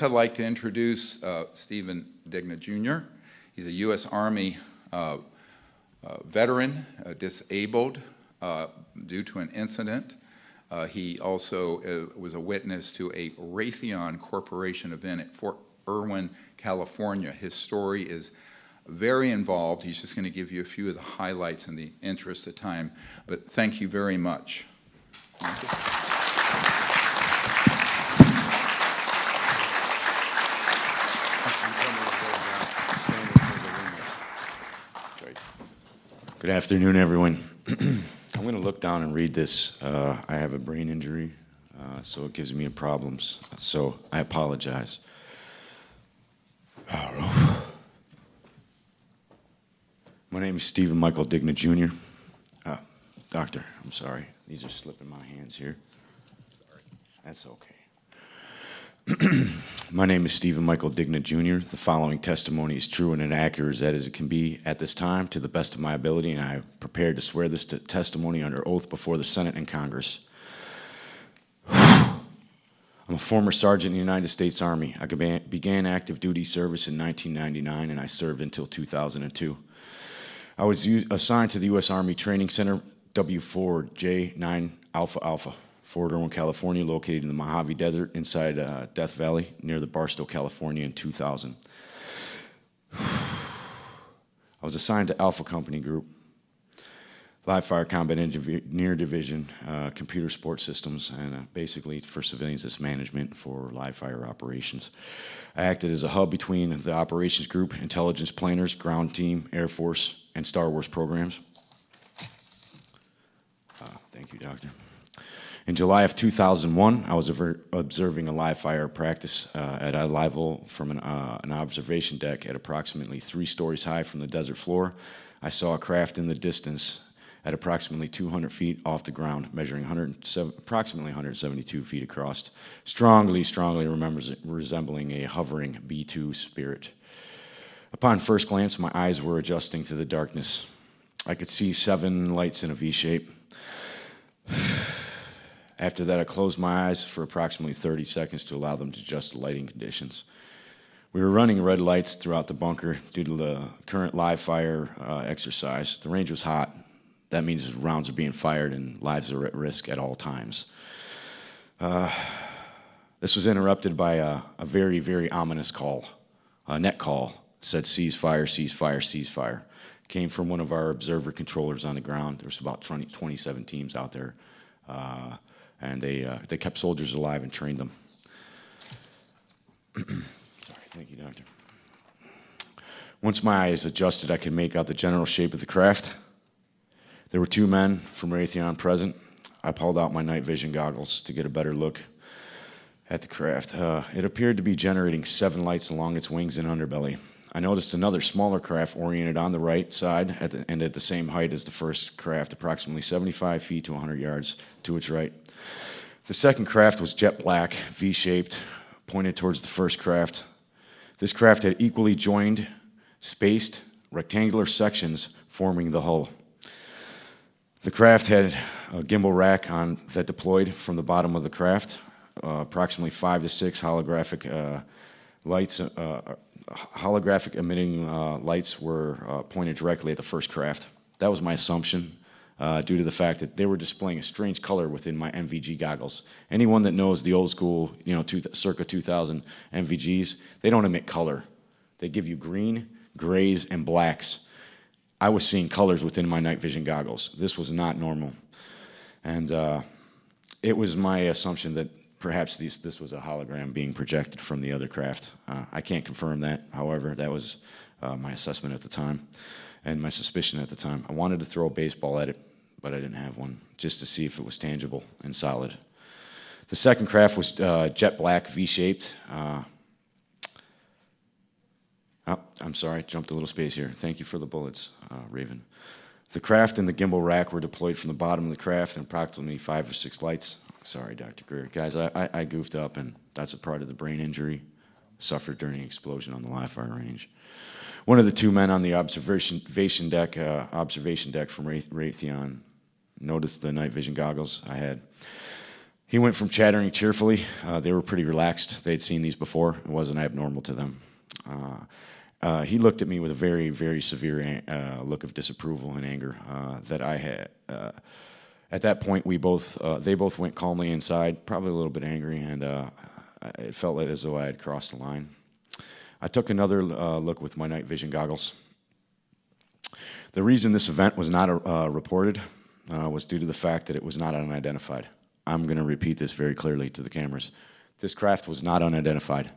I'd like to introduce Stephen Digna Jr. He's a U.S. Army veteran, disabled due to an incident. He also was a witness to a Raytheon Corporation event at Fort Irwin, California. His story is very involved. He's just going to give you a few of the highlights in the interest of time. But thank you very much. Thank you. Good afternoon, everyone. I'm going to look down and read this. I have a brain injury, so it gives me problems. So I apologize. My name is Stephen Michael Digna Jr. Doctor, I'm sorry. These are slipping my hands here. Sorry. That's okay. My name is Stephen Michael Digna Jr. The following testimony is true and inaccurate as it can be at this time to the best of my ability, and I am prepared to swear this testimony under oath before the Senate and Congress. I'm a former sergeant in the United States Army. I began active duty service in 1999, and I served until 2002. I was assigned to the U.S. Army Training Center, W4J9 Alpha Alpha, Fort Irwin, California, located in the Mojave Desert inside Death Valley near the Barstow, California in 2000. I was assigned to Alpha Company Group, Live Fire Combat Engineer Division, Computer Support Systems, and basically for civilians it's management for live fire operations. I acted as a hub between the operations group, intelligence planners, ground team, Air Force, and Star Wars programs. Thank you, Doctor. In July of 2001, I was observing a live fire practice at a level from an observation deck at approximately 3 stories high from the desert floor. I saw a craft in the distance at approximately 200 feet off the ground, measuring approximately 172 feet across, strongly resembling a hovering B-2 Spirit. Upon first glance, my eyes were adjusting to the darkness. I could see 7 lights in a V-shape. After that, I closed my eyes for approximately 30 seconds to allow them to adjust to lighting conditions. We were running red lights throughout the bunker due to the current live fire exercise. The range was hot. That means rounds are being fired and lives are at risk at all times. This was interrupted by a very, very ominous call, a net call. It said, "Cease fire, cease fire, cease fire." It came from one of our observer controllers on the ground. There was about 27 teams out there. And they kept soldiers alive and trained them. Sorry, thank you, Doctor. Once my eyes adjusted, I could make out the general shape of the craft. There were 2 men from Raytheon present. I pulled out my night vision goggles to get a better look at the craft. It appeared to be generating 7 lights along its wings and underbelly. I noticed another smaller craft oriented on the right side and at the same height as the first craft, approximately 75 feet to 100 yards to its right. The second craft was jet black, V-shaped, pointed towards the first craft. This craft had equally joined, spaced, rectangular sections forming the hull. The craft had a gimbal rack that deployed from the bottom of the craft. Approximately 5 to 6 holographic lights, holographic emitting lights were pointed directly at the first craft. That was my assumption due to the fact that they were displaying a strange color within my MVG goggles. Anyone that knows the old school, circa 2000 MVGs, they don't emit color. They give you green, grays, and blacks. I was seeing colors within my night vision goggles. This was not normal. And it was my assumption that perhaps this was a hologram being projected from the other craft. I can't confirm that. However, that was my assessment at the time and my suspicion at the time. I wanted to throw a baseball at it, but I didn't have one, just to see if it was tangible and solid. The second craft was jet black, V-shaped. Oh, I'm sorry, jumped a little space here. Thank you for the bullets, Raven. The craft and the gimbal rack were deployed from the bottom of the craft and approximately 5 or 6 lights. Sorry, Dr. Greer. Guys, I goofed up, and that's a part of the brain injury suffered during an explosion on the live fire range. One of the 2 men on the observation deck from Raytheon noticed the night vision goggles I had. He went from chattering cheerfully. They were pretty relaxed. They'd seen these before. It wasn't abnormal to them. He looked at me with a very, very severe look of disapproval and anger that I had. At that point, they both went calmly inside, probably a little bit angry, and it felt like as though I had crossed the line. I took another look with my night vision goggles. The reason this event was not reported was due to the fact that it was not unidentified. I'm going to repeat this very clearly to the cameras. This craft was not unidentified.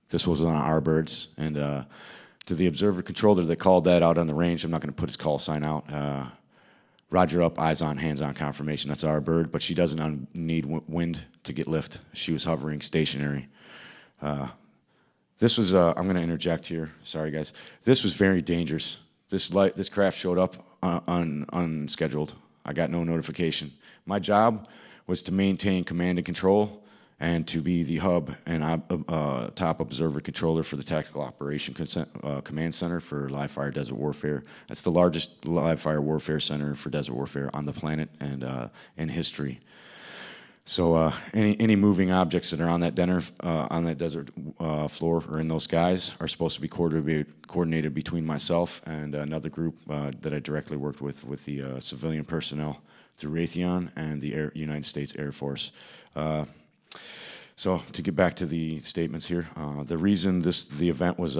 This was on our birds, and to the observer controller that called that out on the range, I'm not going to put his call sign out. Roger up, eyes on, hands on confirmation. That's our bird, but she doesn't need wind to get lift. She was hovering stationary. This was, I'm going to interject here. Sorry, guys. This was very dangerous. This craft showed up unscheduled. I got no notification. My job was to maintain command and control and to be the hub and top observer controller for the Tactical Operation Command Center for live fire desert warfare. That's the largest live fire warfare center for desert warfare on the planet and in history. So any moving objects that are on that desert floor or in those skies are supposed to be coordinated between myself and another group that I directly worked with the civilian personnel through Raytheon and the United States Air Force. So to get back to the statements here, the reason the event was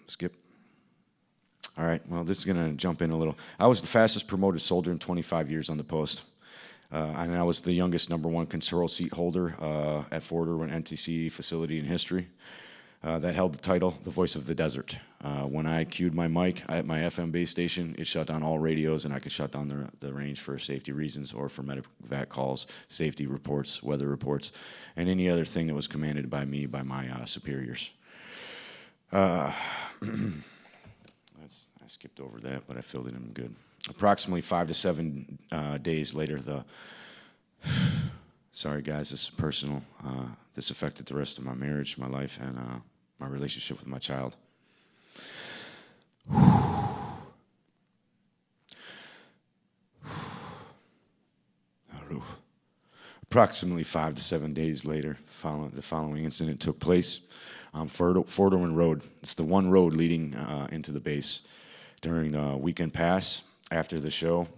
skip. All right, well, this is going to jump in a little. I was the fastest promoted soldier in 25 years on the post. And I was the youngest #1 control seat holder at Fort Irwin NTC facility in history that held the title, the Voice of the Desert. When I cued my mic at my FM base station, it shut down all radios, and I could shut down the range for safety reasons or for medevac calls, safety reports, weather reports, and any other thing that was commanded by me, by my superiors. I skipped over that, but I filled it in good. Approximately 5 to 7 days later, sorry guys, this is personal. This affected the rest of my marriage, my life, and my relationship with my child. Approximately 5 to 7 days later, the following incident took place on Fort Irwin Road. It's the one road leading into the base. During the weekend pass, after the show,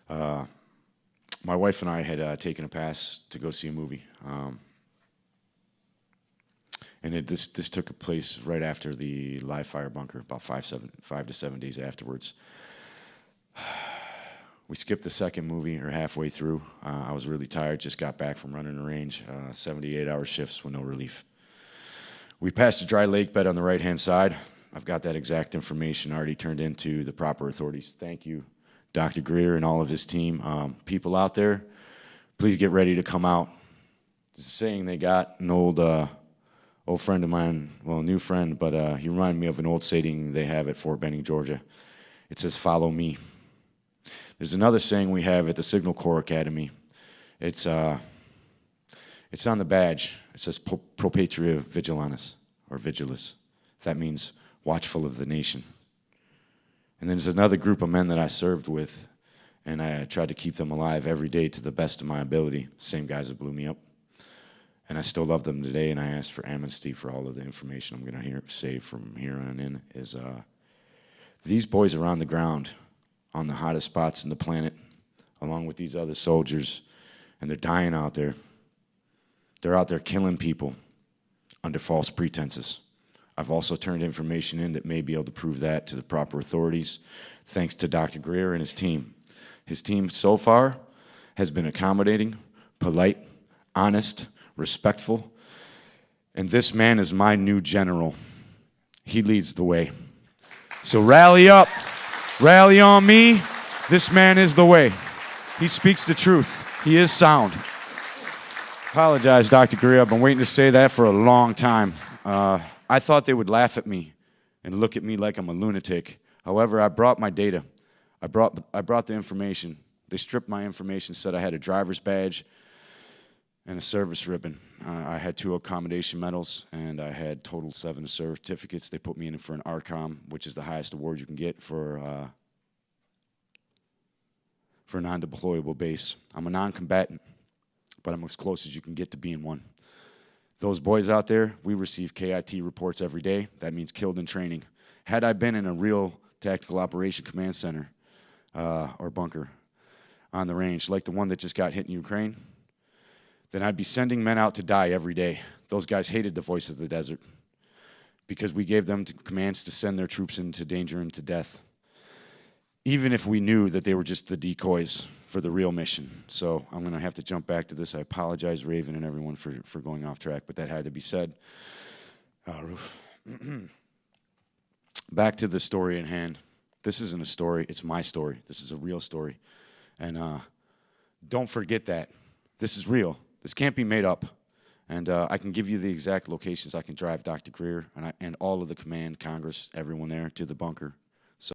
my wife and I had taken a pass to go see a movie. And this took place right after the live fire bunker, about 5 to 7 days afterwards. We skipped the second movie, or halfway through. I was really tired, just got back from running the range, 78-hour shifts with no relief. We passed a dry lake bed on the right-hand side. I've got that exact information already turned into the proper authorities. Thank you, Dr. Greer and all of his team. People out there, please get ready to come out. It's a saying they got, an old friend of mine, well, a new friend, but he reminded me of an old saying they have at Fort Benning, Georgia. It says, "Follow me." There's another saying we have at the Signal Corps Academy. It's on the badge. It says, "Pro Patria Vigilantes," or Vigilis. That means watchful of the nation. And then there's another group of men that I served with, and I tried to keep them alive every day to the best of my ability. Same guys that blew me up. And I still love them today, and I ask for amnesty for all of the information I'm going to say from here on in. These boys are on the ground, on the hottest spots in the planet, along with these other soldiers, and they're dying out there. They're out there killing people under false pretenses. I've also turned information in that may be able to prove that to the proper authorities, thanks to Dr. Greer and his team. His team so far has been accommodating, polite, honest, respectful, and this man is my new general. He leads the way. So rally up, rally on me. This man is the way. He speaks the truth. He is sound. Apologize, Dr. Greer. I've been waiting to say that for a long time. I thought they would laugh at me and look at me like I'm a lunatic. However, I brought my data. I brought the information. They stripped my information, said I had a driver's badge and a service ribbon. I had 2 accommodation medals, and I had total 7 certificates. They put me in for an ARCOM, which is the highest award you can get for a non-deployable base. I'm a non-combatant, but I'm as close as you can get to being one. Those boys out there, we receive KIT reports every day. That means killed in training. Had I been in a real tactical operation command center or bunker on the range, like the one that just got hit in Ukraine, then I'd be sending men out to die every day. Those guys hated the voice of the desert because we gave them commands to send their troops into danger and to death, even if we knew that they were just the decoys for the real mission. So I'm going to have to jump back to this. I apologize, Raven and everyone, for going off track, but that had to be said. Back to the story in hand. This isn't a story. It's my story. This is a real story. And don't forget that. This is real. This can't be made up. And I can give you the exact locations. I can drive Dr. Greer and all of the command, Congress, everyone there to the bunker